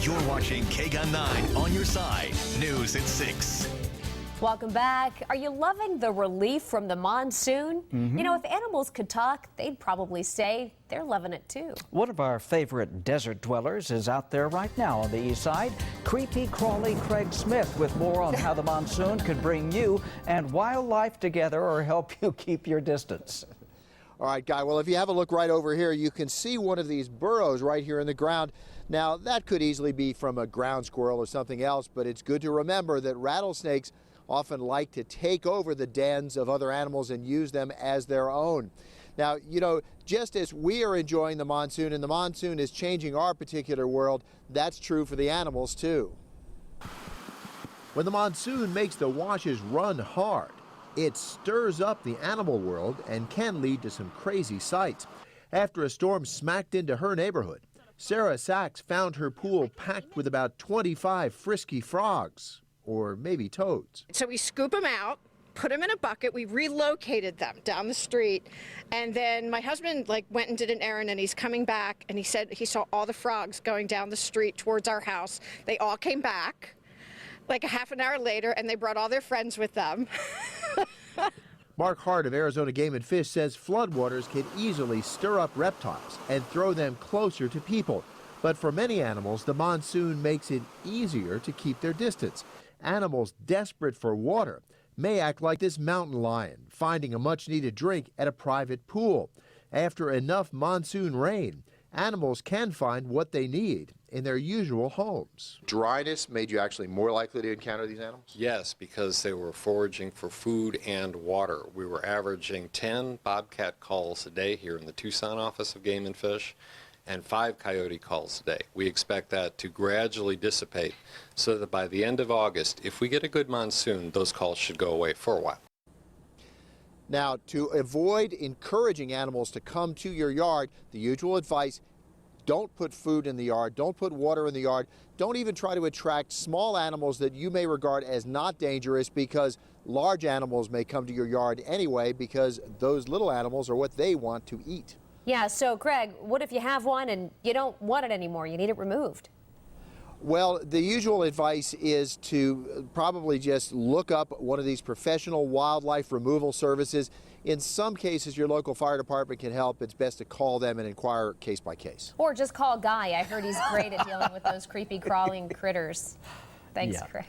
You're watching KGUN-9 on your side. News at 6. Welcome back. Are you loving the relief from the monsoon? You know, if animals could talk, they'd probably say they're loving it too. One of our favorite desert dwellers is out there right now on the east side. Creepy crawly Craig Smith with more on how the monsoon could bring you and wildlife together or help you keep your distance. All right, Guy, well, if you have a look right over here, you can see one of these burrows right here in the ground. Now, that could easily be from a ground squirrel or something else, but it's good to remember that rattlesnakes often like to take over the dens of other animals and use them as their own. Now, you know, just as we are enjoying the monsoon and the monsoon is changing our particular world, that's true for the animals too. When the monsoon makes the washes run hard, it stirs up the animal world and can lead to some crazy sights. After a storm smacked into her neighborhood, Sarah Sachs found her pool packed with about 25 frisky frogs. Or maybe toads. So we scoop them out, put them in a bucket, we relocated them down the street, and then my husband went and did an errand, and he's coming back, and he said he saw all the frogs going down the street towards our house. They all came back like a half an hour later, and they brought all their friends with them. Mark Hart of Arizona Game and Fish says floodwaters can easily stir up reptiles and throw them closer to people. But for many animals, the monsoon makes it easier to keep their distance. Animals desperate for water may act like this mountain lion, finding a much-needed drink at a private pool. After enough monsoon rain, animals can find what they need in their usual homes. Dryness made you actually more likely to encounter these animals? Yes, because they were foraging for food and water. We were averaging 10 bobcat calls a day here in the Tucson office of Game and Fish, and 5 coyote calls a day. We expect that to gradually dissipate so that by the end of August, if we get a good monsoon, those calls should go away for a while. Now, to avoid encouraging animals to come to your yard, the usual advice: don't put food in the yard, don't put water in the yard, don't even try to attract small animals that you may regard as not dangerous, because large animals may come to your yard anyway because those little animals are what they want to eat. Yeah, so Craig, what if you have one and you don't want it anymore? You need it removed. Well, the usual advice is to probably just look up one of these professional wildlife removal services. In some cases, your local fire department can help. It's best to call them and inquire case by case. Or just call Guy. I heard he's great at dealing with those creepy crawling critters. Thanks, Craig.